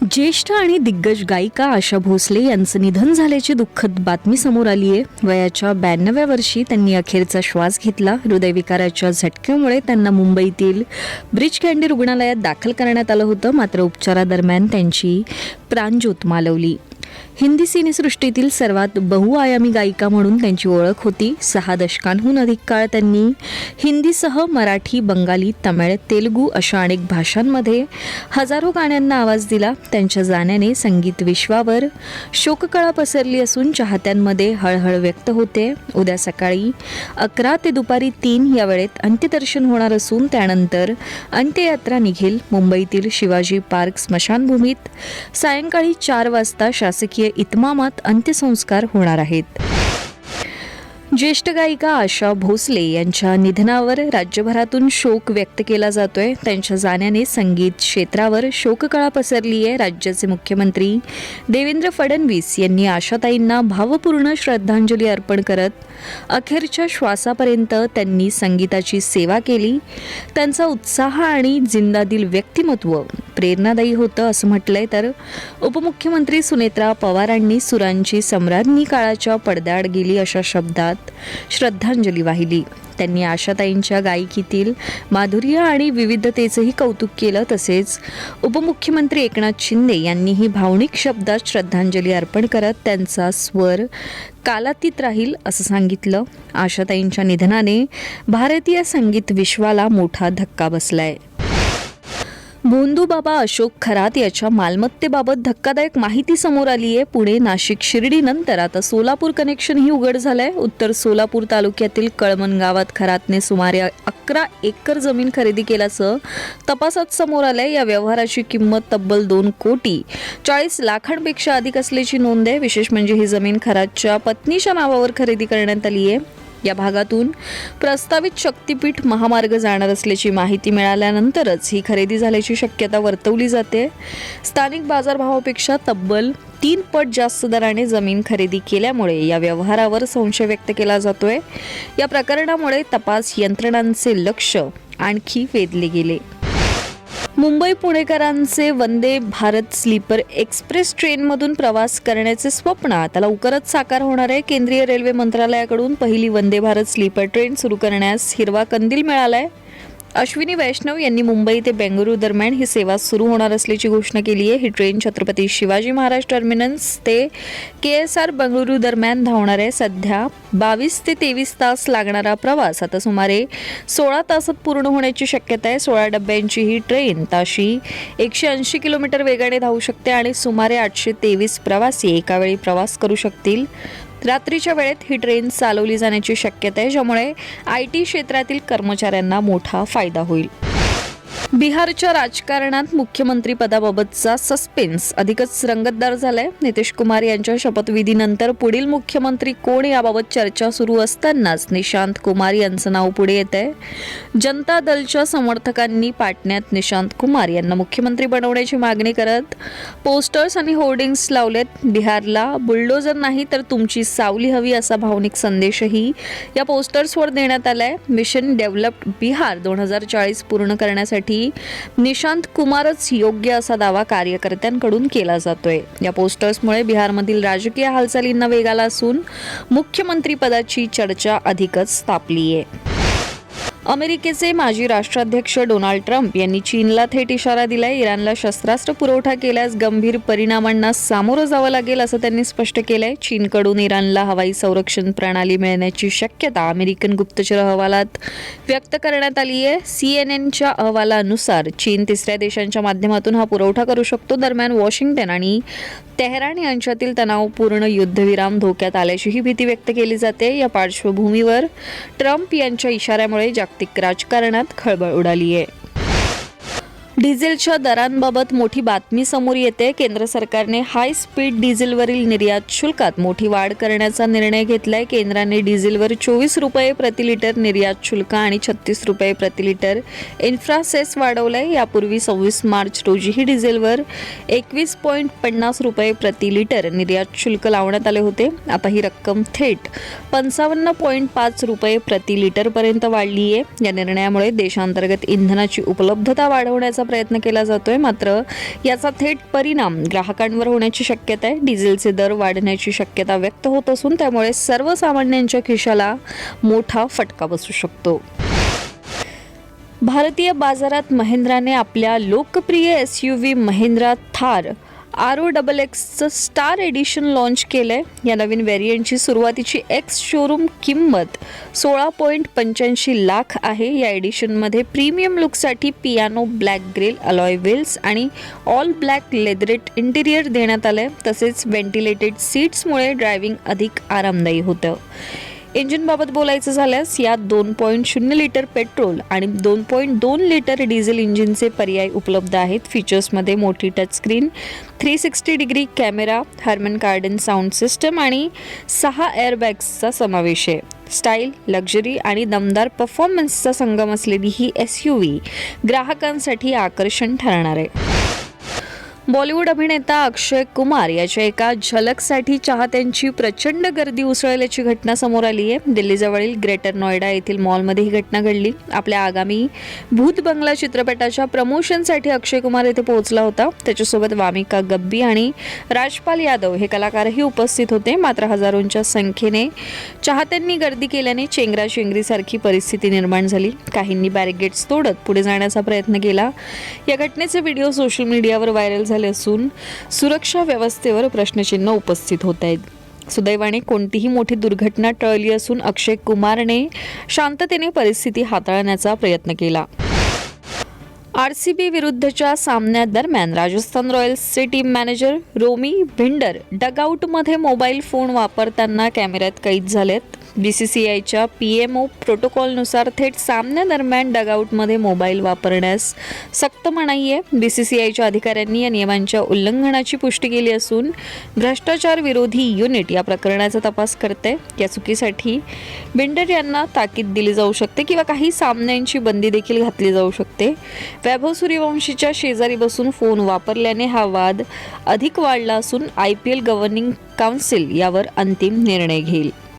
ज्येष्ठ आणि दिग्गज गायिका आशा भोसले यांचं निधन झाल्याची दुःखद बातमी समोर आली आहे. वयाच्या 92व्या वर्षी त्यांनी अखेरचा श्वास घेतला. हृदयविकाराच्या झटक्यामुळे त्यांना मुंबईतील ब्रीच कँडी रुग्णालयात दाखल करण्यात आलं होतं. मात्र उपचारादरम्यान त्यांची प्राणज्योत मालवली. हिंदी सिनेसृष्टीतील सर्वात बहुआयामी गायिका म्हणून त्यांची ओळख होती. 6 दशकांहून अधिक काळ त्यांनी हिंदीसह मराठी, बंगाली, तमिळ, तेलुगू अशा अनेक भाषांमध्ये हजारो गाण्यांना आवाज दिला. त्यांच्या जाण्याने संगीत विश्वावर शोककळा पसरली असून चाहत्यांमध्ये हळहळ व्यक्त होते. उद्या सकाळी 11 ते दुपारी 3 या वेळेत अंत्यदर्शन होणार असून त्यानंतर अंत्ययात्रा निघेल. मुंबईतील शिवाजी पार्क स्मशानभूमीत सायंकाळी 4 वाजता शासकीय इतमामात अंत्यसंस्कार होणार आहेत. ज्येष्ठ गायिका आशा भोसले यांच्या निधनावर राज्यभरातून शोक व्यक्त केला जातोय. त्यांच्या जाण्याने संगीत क्षेत्रावर शोककळा पसरली आहे. राज्याचे मुख्यमंत्री देवेंद्र फडणवीस यांनी आशाताईंना भावपूर्ण श्रद्धांजली अर्पण करत अखेरच्या श्वासापर्यंत त्यांनी संगीताची सेवा केली. त्यांचा उत्साह आणि जिंदादिल व्यक्तिमत्व प्रेरणादायी होतं असं म्हटलंय. तर उपमुख्यमंत्री सुनेत्रा पवारांनी सुरांची सम्राज्ञी काळाच्या पडद्याआड गेली अशा शब्दात श्रद्धांजली वाहिली. त्यांनी आशाताईंच्या गायकीतील माधुर्य आणि विविधतेचंही कौतुक केलं. तसेच उपमुख्यमंत्री एकनाथ शिंदे यांनीही भावनिक शब्दात श्रद्धांजली अर्पण करत त्यांचा स्वर कालातीत राहील असं सांगितलं. आशाताईंच्या निधनाने भारतीय संगीत विश्वाला मोठा धक्का बसलाय. भोंदू बाबा अशोक खरात याच्या मालमत्तेबाबत धक्कादायक माहिती समोर आली आहे. पुणे, नाशिक, शिर्डी नंतर आता सोलापूर कनेक्शनही उघड झालंय. उत्तर सोलापूर तालुक्यातील कळमन गावात खरातने सुमारे 11 एकर जमीन खरेदी केल्याचं तपासात समोर आलंय. या व्यवहाराची किंमत तब्बल 2 कोटी 40 लाखांपेक्षा अधिक असल्याची नोंद आहे. विशेष म्हणजे ही जमीन खरातच्या पत्नीच्या नावावर खरेदी करण्यात आली आहे. या भागातून प्रस्तावित शक्तीपीठ महामार्ग जाणार असल्याची माहिती मिळाल्यानंतरच ही खरेदी झाल्याची शक्यता वर्तवली जाते. स्थानिक बाजारभावापेक्षा तब्बल 3 पट जास्त दराने जमीन खरेदी केल्यामुळे या व्यवहारावर संशय व्यक्त केला जातोय. या प्रकरणामुळे तपास यंत्रणांचे लक्ष आणखी वेधले गेले. मुंबई पुणेकरांचे वंदे भारत स्लीपर एक्सप्रेस ट्रेनमधून प्रवास करण्याचे स्वप्न आता लवकरच साकार होणार आहे. केंद्रीय रेल्वे मंत्रालयाकडून पहिली वंदे भारत स्लीपर ट्रेन सुरू करण्यास हिरवा कंदील मिळालाय. अश्विनी वैष्णव यांनी मुंबई ते बेंगळुरू दरम्यान ही सेवा सुरू होणार असल्याची घोषणा केली आहे. ही ट्रेन छत्रपती शिवाजी महाराज टर्मिनस ते KSR बेंगळुरू दरम्यान धावणार आहे. सध्या 22 ते 23 तास लागणारा प्रवास आता सुमारे 16 तासात पूर्ण होण्याची शक्यता आहे. 16 डब्यांची ही ट्रेन ताशी 180 किलोमीटर वेगाने धावू शकते आणि सुमारे 823 प्रवासी एका वेळी प्रवास करू शकतील. रात्रीच्या वेळेत ही ट्रेन चालवली जाण्याची शक्यता आहे, ज्यामुळे IT क्षेत्रातील कर्मचाऱ्यांना मोठा फायदा होईल. बिहारच्या राजकारणात मुख्यमंत्री पदाबाबतचा सस्पेन्स अधिकच रंगतदार झालाय. नितीश कुमार यांच्या शपथविधीनंतर पुढील मुख्यमंत्री कोण याबाबत चर्चा सुरू असतानाच निशांत कुमार यांचं नाव पुढे येत आहे. जनता दलच्या समर्थकांनी पाटण्यात निशांत कुमार यांना मुख्यमंत्री बनवण्याची मागणी करत पोस्टर्स आणि होर्डिंग्स लावलेत. बिहारला बुलडोजर नाही तर तुमची सावली हवी असा भावनिक संदेशही या पोस्टर्सवर देण्यात आलाय. मिशन डेव्हलप्ड बिहार 2040 पूर्ण करण्यासाठी निशांत कुमारच योग्य असा दावा कार्यकर्त्यांकडून केला जातोय. या पोस्टर्समुळे बिहारमधील राजकीय हालचालींना वेग आला असून मुख्यमंत्री पदाची चर्चा अधिकच तापली आहे. अमेरिकेचे माजी राष्ट्राध्यक्ष डोनाल्ड ट्रम्प यांनी चीनला थेट इशारा दिलाय. इराणला शस्त्रास्त्र पुरवठा केल्यास गंभीर परिणामांना सामोरं जावं लागेल असं त्यांनी स्पष्ट केलंय. चीनकडून इराणला हवाई संरक्षण प्रणाली मिळण्याची शक्यता अमेरिकन गुप्तचर अहवालात व्यक्त करण्यात आली आहे. CNNच्या अहवालानुसार चीन 3ऱ्या देशांच्या माध्यमातून हा पुरवठा करू शकतो. दरम्यान वॉशिंग्टन आणि तेहरान यांच्यातील तणावपूर्ण युद्धविराम धोक्यात आल्याचीही भीती व्यक्त केली जाते. या पार्श्वभूमीवर ट्रम्प यांच्या इशाऱ्यामुळे जागतिक राजकारणात खळबळ उडाली आहे. डिझेलच्या दरांबाबत मोठी बातमी समोर येते. केंद्र सरकारने हाय स्पीड डिझेलवरील निर्यात शुल्कात मोठी वाढ करण्याचा निर्णय घेतलाय. केंद्राने डिझेलवर 24 रुपये प्रति लिटर निर्यात शुल्क आणि 36 रुपये प्रति लिटर इन्फ्रा सेस वाढवलंय. यापूर्वी 26 मार्च रोजीही डिझेलवर 21.50 रुपये प्रति लिटर निर्यात शुल्क लावण्यात आले होते. आता ही रक्कम थेट 55.5 रुपये प्रति लिटरपर्यंत वाढली आहे. या निर्णयामुळे देशांतर्गत इंधनाची उपलब्धता वाढवण्याचा प्रयत्न केला जातोय, मात्र याचा थेट परिणाम ग्राहकांवर होण्याची शक्यता आहे. डिझेलचे दर वाढण्याची शक्यता व्यक्त होत असून त्यामुळे सर्वसामान्यांच्या खिशाला मोठा फटका बसू शकतो. भारतीय बाजारात महिंद्राने आपल्या लोकप्रिय SUV महिंद्रा थार ROXXचं स्टार एडिशन लॉन्च केलंय. या नवीन व्हेरियंटची सुरुवातीची एक्स शोरूम किंमत 16.85 लाख आहे. या एडिशनमध्ये प्रीमियम लुकसाठी piano black grille, alloy wheels आणि ऑल ब्लॅक लेदरेट इंटिरियर देण्यात आलंय. तसेच व्हेंटिलेटेड सीट्समुळे ड्रायव्हिंग अधिक आरामदायी होतं. इंजिनबाबत बोलायचं झाल्यास यात 2.0 लिटर पेट्रोल आणि 2.2 लिटर डिझेल इंजिनचे पर्याय उपलब्ध आहेत. फीचर्समध्ये मोठी touch screen, 360 degree camera, Harman Kardon sound system आणि 6 एअरबॅग्सचा समावेश आहे. स्टाईल, लक्झरी आणि दमदार परफॉर्मन्सचा संगम असलेली ही SUV ग्राहकांसाठी आकर्षण ठरणार आहे. बॉलिवूड अभिनेता अक्षय कुमार याच्या एका झलकसाठी चाहत्यांची प्रचंड गर्दी उसळल्याची घटना समोर आली आहे. दिल्लीजवळील ग्रेटर नोएडा येथील मॉलमध्ये ही घटना घडली. आपल्या आगामी भूत बंगला चित्रपटाच्या प्रमोशनसाठी अक्षय कुमार येथे पोहोचला होता. त्याच्यासोबत वामिका गब्बी आणि राजपाल यादव हे कलाकारही उपस्थित होते. मात्र हजारोंच्या संख्येने चाहत्यांनी गर्दी केल्याने चेंगराचेंगरीसारखी परिस्थिती निर्माण झाली. काहींनी बॅरिकेड्स तोडत पुढे जाण्याचा प्रयत्न केला. या घटनेचे व्हिडिओ सोशल मीडियावर व्हायरल झाले असून सुरक्षा व्यवस्थेवर प्रश्नचिन्ह उपस्थित होत आहेत. सुदैवाने कोणतीही मोठी दुर्घटना टळली असून अक्षय कुमारने शांततेने परिस्थिती हाताळण्याचा प्रयत्न केला. RCB विरुद्धच्या सामन्यादरम्यान राजस्थान रॉयल्सचे टीम मॅनेजर रोमी भिंडर डगआउटमध्ये मोबाईल फोन वापरताना कॅमेऱ्यात कैद झालेत. BCCIच्या PMO प्रोटोकॉलनुसार थेट सामन्यादरम्यान डगआउटमध्ये मोबाईल वापरण्यास सक्त मनाई आहे. BCCIच्या अधिकाऱ्यांनी या नियमांच्या उल्लंघनाची पुष्टी केली असून भ्रष्टाचार विरोधी युनिट या प्रकरणाचा तपास करते. या चुकीसाठी बिंडर यांना ताकीद दिली जाऊ शकते किंवा काही सामन्यांची बंदी देखील घातली जाऊ शकते. वैभव सूर्यवंशीच्या शेजारी बसून फोन वापरल्याने हा वाद अधिक वाढला असून IPL गव्हर्निंग काउन्सिल यावर अंतिम निर्णय घेईल.